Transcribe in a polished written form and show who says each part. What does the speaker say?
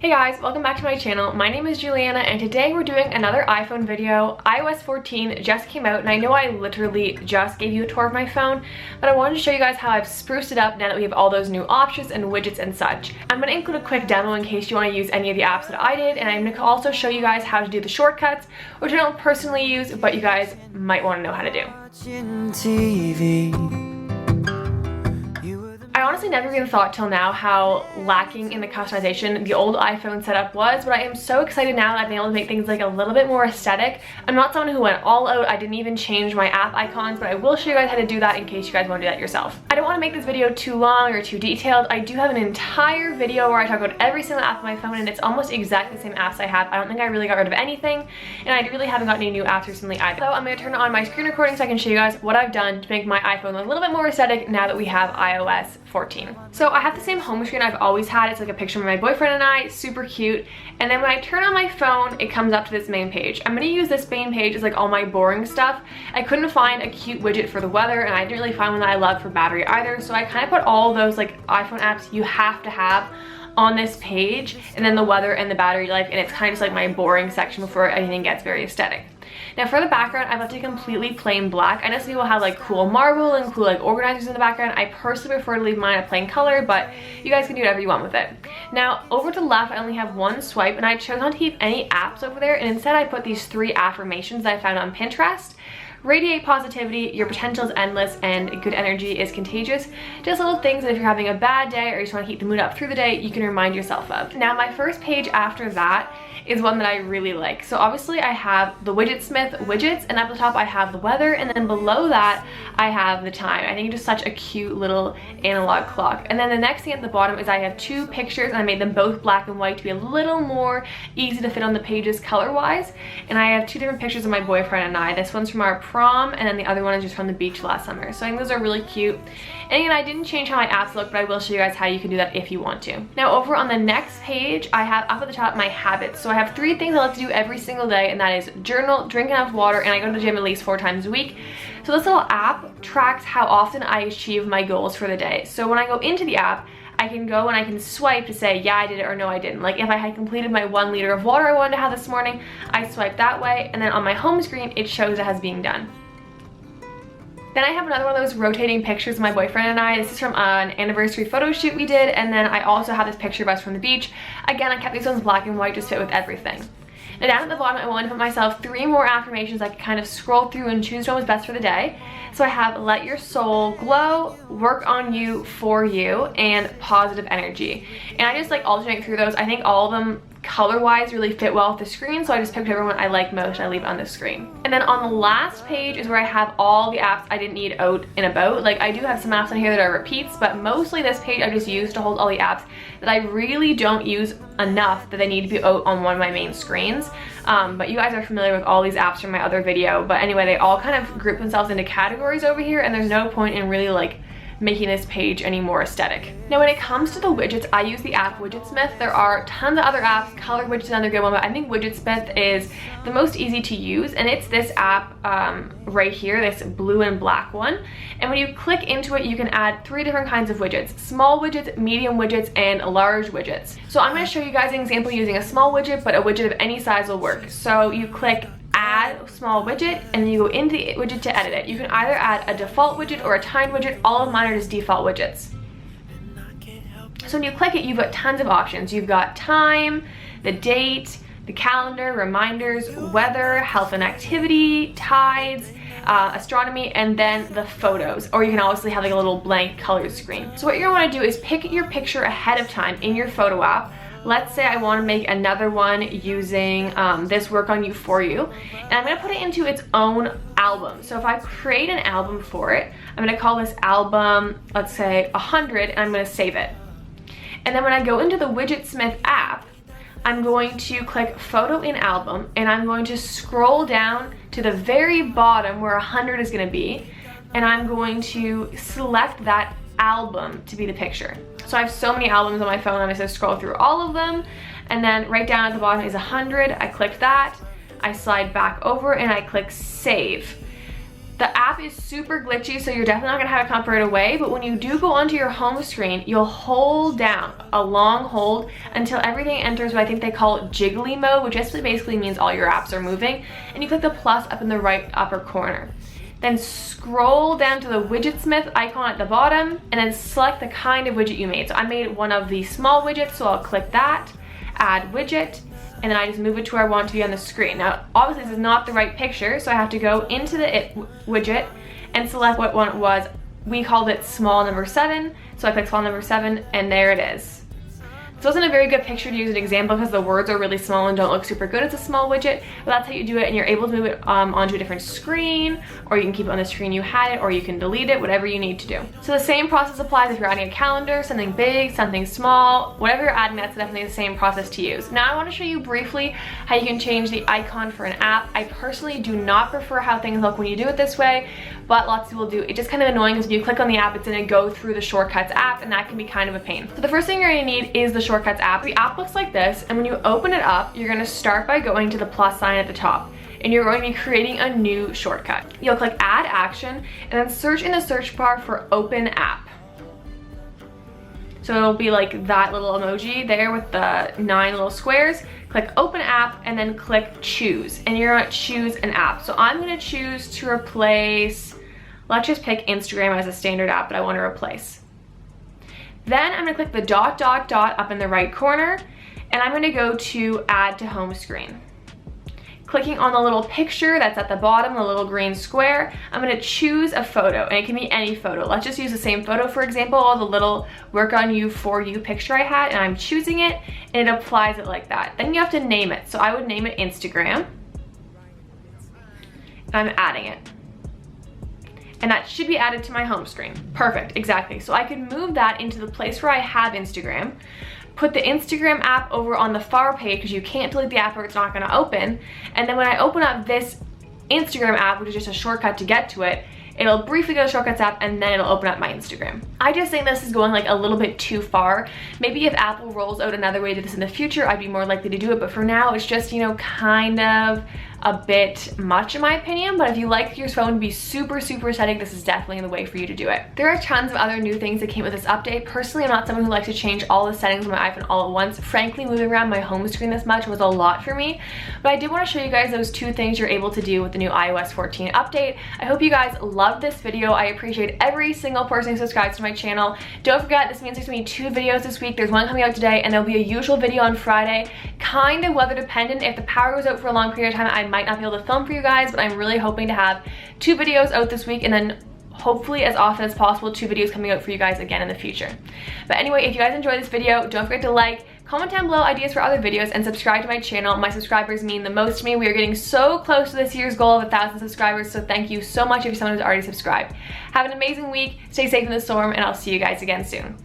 Speaker 1: Hey guys, welcome back to my channel. My name is Juliana and today we're doing another iPhone video. iOS 14 just came out and I know I literally just gave you a tour of my phone, but I wanted to show you guys how I've spruced it up now that we have all those new options and widgets and such. I'm going to include a quick demo in case you want to use any of the apps that I did, and I'm going to also show you guys how to do the shortcuts, which I don't personally use, but you guys might want to know how to do. I honestly never even thought till now how lacking in the customization the old iPhone setup was, but I am so excited now that I've been able to make things like a little bit more aesthetic. I'm not someone who went all out. I didn't even change my app icons, but I will show you guys how to do that in case you guys want to do that yourself. I don't want to make this video too long or too detailed. I do have an entire video where I talk about every single app on my phone, and it's almost exactly the same apps I have. I don't think I really got rid of anything, and I really haven't gotten any new apps recently either. So I'm going to turn on my screen recording so I can show you guys what I've done to make my iPhone look a little bit more aesthetic now that we have iOS 14. So I have the same home screen I've always had. It's like a picture of my boyfriend and I, super cute. And then when I turn on my phone, it comes up to this main page. I'm gonna use this main page as like all my boring stuff. I couldn't find a cute widget for the weather, and I didn't really find one that I love for battery either. So I kind of put all those like iPhone apps you have to have on this page, and then the weather and the battery life, and it's kind of just like my boring section before anything gets very aesthetic. Now for the background, I've left it completely plain black. I know some people have like cool marble and cool like organizers in the background. I personally prefer to leave mine a plain color, but you guys can do whatever you want with it. Now over to the left, I only have one swipe, and I chose not to keep any apps over there, and instead I put these 3 affirmations that I found on Pinterest. Radiate positivity, your potential is endless, and good energy is contagious. Just little things that if you're having a bad day or you just want to keep the mood up through the day, you can remind yourself of. Now my first page after that is one that I really like. So obviously I have the Widgetsmith widgets, and up the top I have the weather, and then below that I have the time. I think it's just such a cute little analog clock. And then the next thing at the bottom is I have 2 pictures, and I made them both black and white to be a little more easy to fit on the pages color wise. And I have 2 different pictures of my boyfriend and I. This one's from our prom, and then the other one is just from the beach last summer. So I think those are really cute. And again, I didn't change how my apps look, but I will show you guys how you can do that if you want to. Now over on the next page, I have up at the top my habits. So I have 3 things I like to do every single day, and that is journal, drink enough water, and I go to the gym at least 4 times a week. So this little app tracks how often I achieve my goals for the day. So when I go into the app, I can go and I can swipe to say, yeah, I did it, or no, I didn't. Like if I had completed my 1 liter of water I wanted to have this morning, I swipe that way, and then on my home screen, it shows it has being done. Then I have another one of those rotating pictures of my boyfriend and I. This is from an anniversary photo shoot we did, and then I also have this picture of us from the beach. Again, I kept these ones black and white, just fit with everything. Now down at the bottom, I wanted to put myself 3 more affirmations I could kind of scroll through and choose what was best for the day. So I have let your soul glow, work on you, for you, and positive energy. And I just like alternate through those. I think all of them color-wise really fit well with the screen, so I just picked whichever one I like most and I leave it on the screen. And then on the last page is where I have all the apps I didn't need out and about. Like I do have some apps on here that are repeats, but mostly this page I just use to hold all the apps that I really don't use enough that they need to be out on one of my main screens. But you guys are familiar with all these apps from my other video. But anyway, they all kind of group themselves into categories over here, and there's no point in really like making this page any more aesthetic. Now when it comes to the widgets, I use the app Widgetsmith. There are tons of other apps. Color Widgets is another good one, but I think Widgetsmith is the most easy to use, and it's this app right here, this blue and black one. And when you click into it, you can add 3 different kinds of widgets: small widgets, medium widgets, and large widgets. So I'm going to show you guys an example using a small widget, but a widget of any size will work. So you click add small widget, and then you go into the widget to edit it. You can either add a default widget or a timed widget. All of mine are just default widgets. So when you click it, you've got tons of options. You've got time, the date, the calendar, reminders, weather, health and activity, tides, astronomy, and then the photos. Or you can obviously have like a little blank color screen. So what you're gonna want to do is pick your picture ahead of time in your photo app. Let's say I want to make another one using this work on you, for you, and I'm going to put it into its own album. So if I create an album for it, I'm going to call this album, let's say 100, and I'm going to save it. And then when I go into the Widgetsmith app, I'm going to click photo in album, and I'm going to scroll down to the very bottom where 100 is going to be, and I'm going to select that album to be the picture. So I have so many albums on my phone, I'm just gonna scroll through all of them, and then right down at the bottom is 100. I click that, I slide back over, and I click save. The app is super glitchy, so you're definitely not gonna have it come up right away, but when you do go onto your home screen, you'll hold down a long hold until everything enters what I think they call Jiggly Mode, which just basically means all your apps are moving, and you click the plus up in the right upper corner. Then scroll down to the Widgetsmith icon at the bottom, and then select the kind of widget you made. So I made one of the small widgets, so I'll click that, add widget, and then I just move it to where I want to be on the screen. Now, obviously this is not the right picture, so I have to go into the widget and select what one it was. We called it small number 7, so I click small number 7, and there it is. This wasn't a very good picture to use as an example because the words are really small and don't look super good as a small widget, but that's how you do it, and you're able to move it onto a different screen, or you can keep it on the screen you had it, or you can delete it, whatever you need to do. So the same process applies if you're adding a calendar, something big, something small, whatever you're adding, that's definitely the same process to use. Now I want to show you briefly how you can change the icon for an app. I personally do not prefer how things look when you do it this way, but lots of people do. It's just kind of annoying because when you click on the app, it's going to go through the Shortcuts app, and that can be kind of a pain. So the first thing you're going to need is the Shortcuts app. The app looks like this, and when you open it up, you're going to start by going to the plus sign at the top, and you're going to be creating a new shortcut. You'll click Add Action, and then search in the search bar for Open App. So it'll be like that little emoji there with the 9 little squares. Click Open App, and then click Choose, and you're going to choose an app. So I'm going to choose to replace, let's just pick Instagram as a standard app that I want to replace. Then I'm going to click the dot dot dot up in the right corner, and I'm going to go to Add to Home Screen. Clicking on the little picture that's at the bottom, the little green square, I'm going to choose a photo, and it can be any photo. Let's just use the same photo, for example, the little work on you for you picture I had, and I'm choosing it, and it applies it like that. Then you have to name it. So I would name it Instagram, and I'm adding it. And that should be added to my home screen. Perfect, exactly. So I can move that into the place where I have Instagram, put the Instagram app over on the far page because you can't delete the app or it's not gonna open. And then when I open up this Instagram app, which is just a shortcut to get to it, it'll briefly go to Shortcuts app, and then it'll open up my Instagram. I just think this is going like a little bit too far. Maybe if Apple rolls out another way to this in the future, I'd be more likely to do it, but for now, it's just, you know, kind of a bit much in my opinion. But if you like your phone to be super aesthetic, this is definitely the way for you to do it. There are tons of other new things that came with this update. Personally, I'm not someone who likes to change all the settings on my iPhone all at once. Frankly, moving around my home screen this much was a lot for me, but I did want to show you guys those 2 things you're able to do with the new iOS 14 update. I hope you guys loved this video. I appreciate every single person who subscribes to my channel. Don't forget, this means there's gonna be 2 videos this week. There's one coming out today, and there'll be a usual video on Friday. Kind of weather dependent. If the power goes out for a long period of time, I might not be able to film for you guys, but I'm really hoping to have 2 videos out this week, and then hopefully as often as possible 2 videos coming out for you guys again in the future. But anyway, if you guys enjoyed this video, don't forget to like, comment down below ideas for other videos, and subscribe to my channel. My subscribers mean the most to me. We are getting so close to this year's goal of 1,000 subscribers, so thank you so much if you're someone who's already subscribed. Have an amazing week, stay safe in the storm, and I'll see you guys again soon.